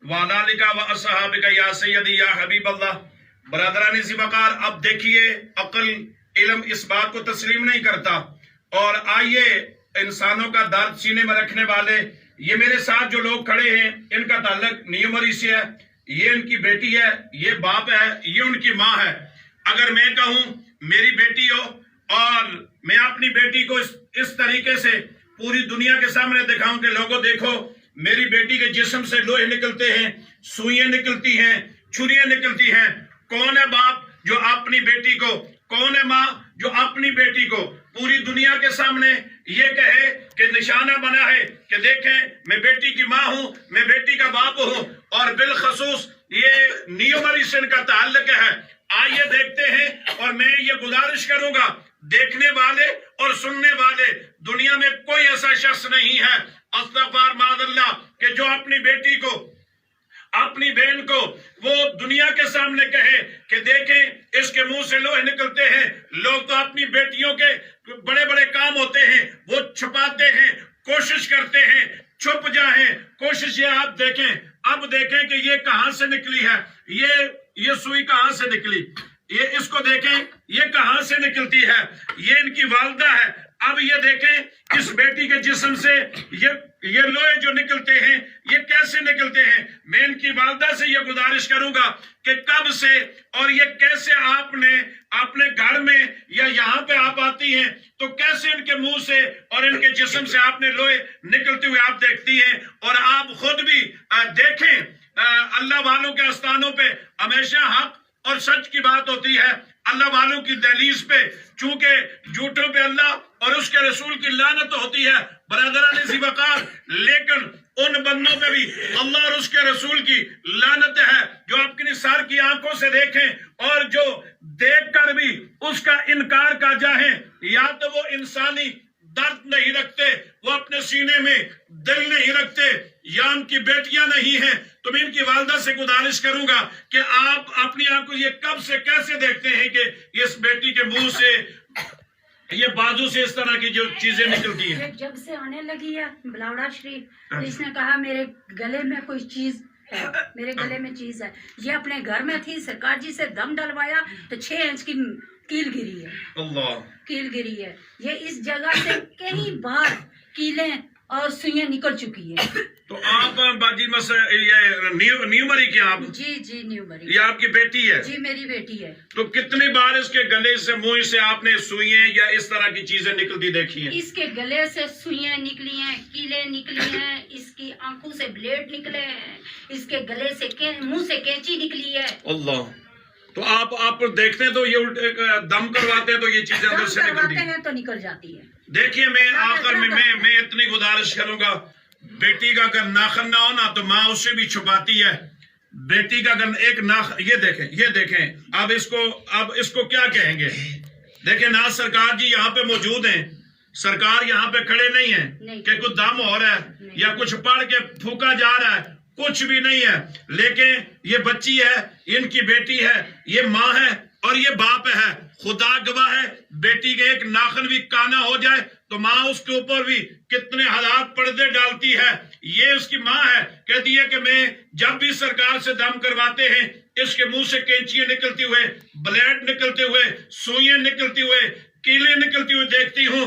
वालालिका व असहाबिका या सय्यदी या हबीब अल्लाह। बरादरान ज़ी वक़ार, अब देखिए अक्ल इल्म इस बात को तस्लीम नहीं करता। और आइए इंसानों का दर्द सीने में रखने वाले ये मेरे साथ जो लोग खड़े हैं, इनका ताल्लुक न्यूमरी से है। ये इनकी बेटी है, ये बाप है, ये उनकी माँ है। अगर मैं कहूँ मेरी बेटी हो और मैं अपनी बेटी को इस तरीके से पूरी दुनिया के सामने दिखाऊं कि लोगों देखो मेरी बेटी के जिस्म से लोहे निकलते हैं, सुइयां निकलती हैं, छुरियां निकलती हैं, कौन है बाप जो अपनी बेटी को, कौन है माँ जो अपनी बेटी को पूरी दुनिया के सामने ये कहे कि निशाना बना है कि देखें मैं बेटी की माँ हूं, मैं बेटी का बाप हूं। और बिलखसूस ये न्यूमरी से इनका ताल्लुक है। आइए देखते हैं। और मैं ये गुजारिश करूंगा, देखने वाले और सुनने वाले दुनिया में कोई ऐसा शख्स नहीं है अस्तगफार मादल्ला कि जो अपनी बेटी को, अपनी बहन को वो दुनिया के सामने कहे कि देखें इसके मुंह से लोहे निकलते हैं। लोग तो अपनी बेटियों के बड़े बड़े काम होते हैं वो छुपाते हैं, कोशिश करते हैं छुप जाए। कोशिश ये आप देखें, अब देखें कि ये कहां से निकली है, ये सुई कहां से निकली, ये इसको देखें ये कहां से निकलती है, ये इनकी वालदा है। अब ये देखें इस बेटी के जिस्म से ये लोहे जो निकलते हैं ये कैसे निकलते हैं। मैं इनकी वालदा से ये गुजारिश करूंगा कि कब से और ये कैसे आपने अपने घर में या यहाँ पे आप आती हैं तो कैसे इनके मुंह से और इनके जिस्म से आपने लोहे निकलते हुए आप देखती हैं। और आप खुद भी देखें, अल्लाह वालों के आस्थानों पे हमेशा हक और सच की बात होती है। अल्लाह वालों की दहलीज पे चूंकि झूठों पे अल्लाह और उसके रसूल की लानत होती है बरादरान ज़ी वक़ार, लेकिन उन बंदों पे भी अल्लाह और उसके रसूल की लानत है जो अपनी सर की आंखों से देखें और जो देख कर भी उसका इनकार कर जाए। या तो वो इंसानी दर्द नहीं रखते, वो अपने सीने में दिल नहीं रखते, या उनकी बेटियां नहीं हैं। तो मैं इनकी वालदा से गुजारिश करूंगा कि आप अपनी आंखों ये कब से कैसे देखते हैं कि इस बेटी के मुंह से ये बाजू से इस तरह की जो चीजें निकलती हैं। जब से आने लगी है बिलावड़ा शरीफ, तो इसने कहा मेरे गले में कोई चीज है, मेरे गले में चीज है। ये अपने घर में थी, सरकार जी से दम डलवाया तो 6 इंच की कील गिरी है, अल्लाह कील गिरी है। ये इस जगह से कई बार कीलें और सुइयां निकल चुकी है। तो आप बाजी मस ये न्यूमरी की आप? जी न्यूमरी। ये आपकी बेटी है? जी मेरी बेटी है। तो कितनी बार इसके गले से मुंह से आपने सुइयां या इस तरह की चीजें निकलती देखी हैं? इसके गले से सुइयां निकली हैं, कीलें निकली हैं, इसकी आंखों से ब्लेड निकले हैं, इसके गले से मुंह से कैंची निकली है। अल्लाह। तो आप देखते हैं तो ये दम करवाते हैं तो ये चीजें अंदर से निकलती हैं तो निकल जाती है। देखिए मैं आखिर में मैं इतनी गुजारिश करूंगा, बेटी का अगर नाखन ना हो ना तो माँ उससे भी छुपाती है। बेटी का अगर एक नाखन, ये देखें अब इसको क्या कहेंगे। देखें ना सरकार जी यहाँ पे मौजूद हैं, सरकार यहाँ पे खड़े नहीं है कि कुछ दम हो रहा है या कुछ पढ़ के फूका जा रहा है, कुछ भी नहीं है। लेकिन ये बच्ची है, इनकी बेटी है, ये माँ है और ये बाप है। खुदा गवाह है, बेटी के एक नाखन भी काना हो जाए तो माँ उसके ऊपर भी कितने हालात पर्दे डालती है। ये उसकी माँ है, कहती है कि मैं जब भी सरकार से दम करवाते हैं इसके मुंह से कैंचियां निकलती हुए, ब्लेड निकलते हुए, सुइयां निकलती हुए, कीले निकलती हुई देखती हूँ।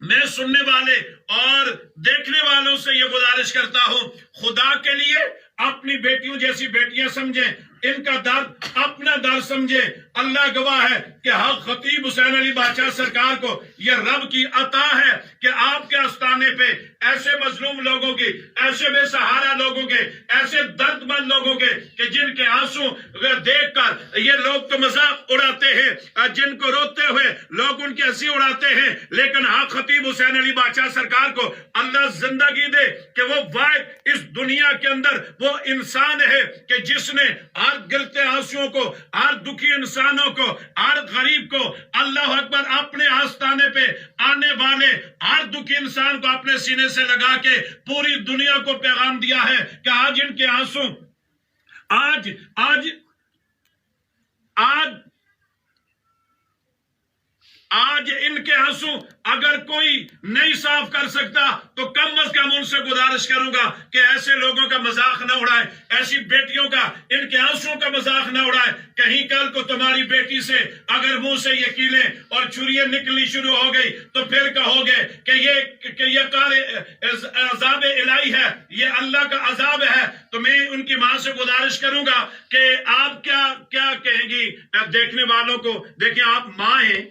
मैं सुनने वाले और देखने वालों से ये गुजारिश करता हूँ, खुदा के लिए अपनी बेटियों जैसी बेटियां समझें, इनका दर्द अपना दर्द समझे। अल्लाह गवाह है कि हक खतीब हुसैन अली बादशाह सरकार को यह रब की अता है कि आपके आस्थाने पे ऐसे मजलूम लोगों की, ऐसे बेसहारा लोगों के, ऐसे दर्दमंद लोगों के कि जिनके आंसू देखकर ये लोग तो मजाक उड़ाते हैं, जिनको रोते हुए लोग उनकी हंसी उड़ाते हैं। लेकिन हक खतीब हुसैन अली बादशाह सरकार को अल्लाह जिंदगी दे कि वो वाहिद इस दुनिया के अंदर वो इंसान है कि जिसने हर गिरते आंसुओं को, हर दुखी इंसानों को, हर गरीब को, अल्लाह अकबर, अपने आस्थाने पे आने वाले हर दुखी इंसान को अपने सीने से लगा के पूरी दुनिया को पैगाम दिया है कि आज इनके आंसू, आज इनके आंसू اگر کوئی نہیں صاف کر سکتا تو کم از کم ان سے گزارش کروں گا کہ ایسے لوگوں کا مذاق نہ اڑائے، ایسی بیٹیوں کا، ان کے آنسوں کا مذاق نہ اڑائے. کہیں کل کو تمہاری بیٹی سے اگر منہ سے یہ کیلیں اور چھریاں نکلنی شروع ہو گئی تو پھر کہو گے کہ یہ عذاب الہی ہے، یہ اللہ کا عذاب ہے. تو میں ان کی ماں سے گزارش کروں گا کہ آپ کیا کہیں گی دیکھنے والوں کو. دیکھیں آپ ماں ہیں.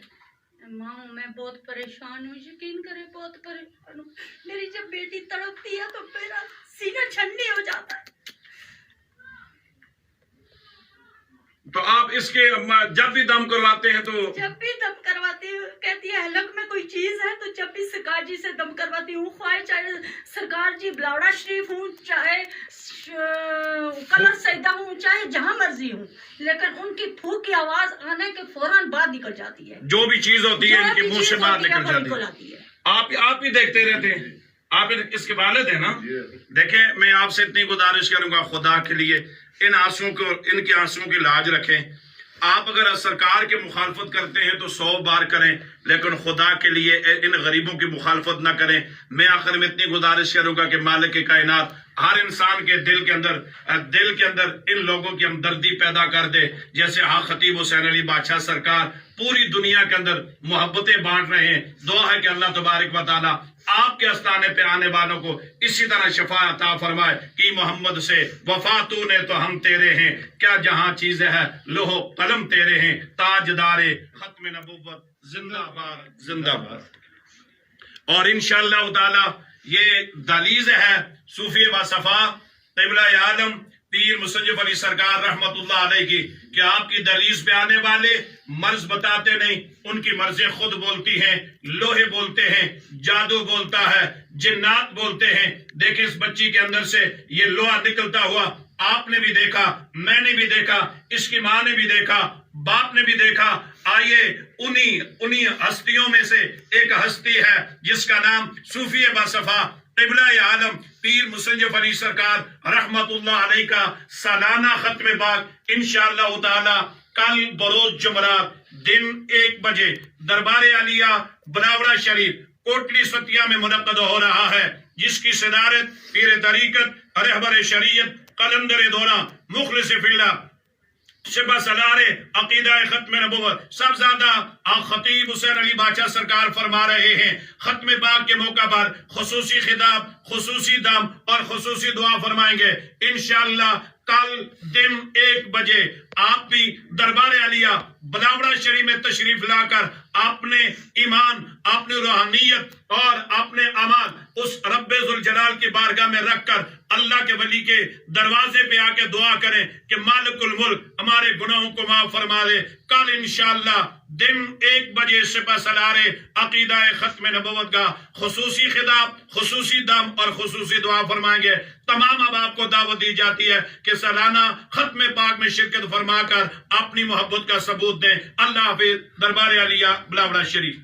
ماں ہوں، میں بہت پریشان ہوں، یقین کریں بہت پریشان ہوں. میری جب بیٹی تڑپتی ہے تو میرا سینہ ٹھنڈی ہو جاتا ہے. تو آپ اس کے جب بھی دم کرواتے ہیں تو جب بھی دم کرواتی ہوں کہتی ہے حلق میں کوئی چیز ہے، تو جب بھی سرکار جی سے دم کرواتی ہوں، خواہ چاہے سرکار جی بلاوڑا شریف ہوں، چاہے کلر سیدہ ہوں، چاہے جہاں مرضی ہوں، لیکن ان کی پھونک کی آواز آنے کے فوراً بعد نکل جاتی ہے. جو بھی چیز ہوتی ہے ان کے منہ سے باہر نکل جاتی ہے. آپ بھی دیکھتے رہتے ہیں. آپ اس کے والد ہیں نا. دیکھیں میں آپ سے اتنی گزارش کروں گا خدا کے لیے ان کے آنسوں کی لاج رکھیں. آپ اگر سرکار کی مخالفت کرتے ہیں تو 100 بار کریں، لیکن خدا کے لیے ان غریبوں کی مخالفت نہ کریں. میں آخر میں اتنی گزارش کروں گا کہ مالک کائنات ہر انسان کے دل کے اندر ان لوگوں کی ہمدردی پیدا کر دے. جیسے خطیب حسین علی بادشاہ سرکار پوری دنیا کے اندر محبتیں بانٹ رہے ہیں. دعا ہے کہ اللہ تبارک و تعالی آپ کے استانے پہ آنے والوں کو اسی طرح شفا عطا فرمائے کہ محمد سے وفا تو نے تو ہم تیرے ہیں، کیا جہاں چیزیں ہیں لوح و قلم تیرے ہیں، تاجدار ختم نبوت زندہ باد زندہ باد. اور انشاءاللہ تعالی یہ دلیز ہے صوفی باصفا قبلہ عالم پیر مصنف علی سرکار رحمت اللہ علیہ کی، کہ آپ کی دلیز پہ آنے والے مرض بتاتے نہیں، ان کی مرضیں خود بولتی ہیں. لوہے بولتے ہیں، جادو بولتا ہے، جنات بولتے ہیں. دیکھیں اس بچی کے اندر سے یہ لوہا نکلتا ہوا آپ نے بھی دیکھا، میں نے بھی دیکھا، اس کی ماں نے بھی دیکھا، باپ نے بھی دیکھا. آئیے انہی ہستیوں میں سے ایک ہستی ہے جس کا نام صوفی باصفا قبلہ عالم پیر مصنف علی سرکار رحمت اللہ علیہ کا سالانہ ختم باغ انشاءاللہ تعالی کل بروز جمعرات دن 1 بجے دربار عالیہ بلاوڑا شریف کوٹلی ستیا میں منعقد ہو رہا ہے، جس کی صدارت پیر طریقت رہبر شریعت قلندر دورہ مخلص فی اللہ شبہ سلار عقیدہ ختم نبوت سب زیادہ خطیب حسین علی بادشاہ سرکار فرما رہے ہیں. ختم باغ کے موقع پر خصوصی خطاب، خصوصی دم اور خصوصی دعا فرمائیں گے انشاءاللہ. کل دن 1 بجے آپ بھی دربار عالیہ بلاوڑا شریف میں تشریف لا کر اپنے ایمان، اپنی روحانیت اور اپنے اعمال اس رب ذوالجلال کی بارگاہ میں رکھ کر اللہ کے ولی کے دروازے پہ آ کے دعا کریں کہ مالک الملک ہمارے گناہوں کو معاف فرما دے. کل انشاءاللہ دن 1 بجے سپہ سالار عقیدہ ختم نبوت کا خصوصی خطاب، خصوصی دم اور خصوصی دعا فرمائیں گے. تمام احباب کو دعوت دی جاتی ہے کہ سالانہ ختم پاک میں شرکت فرما کر اپنی محبت کا ثبوت دیں. اللہ حافظ. دربار عالیہ بلاوڑا شریف.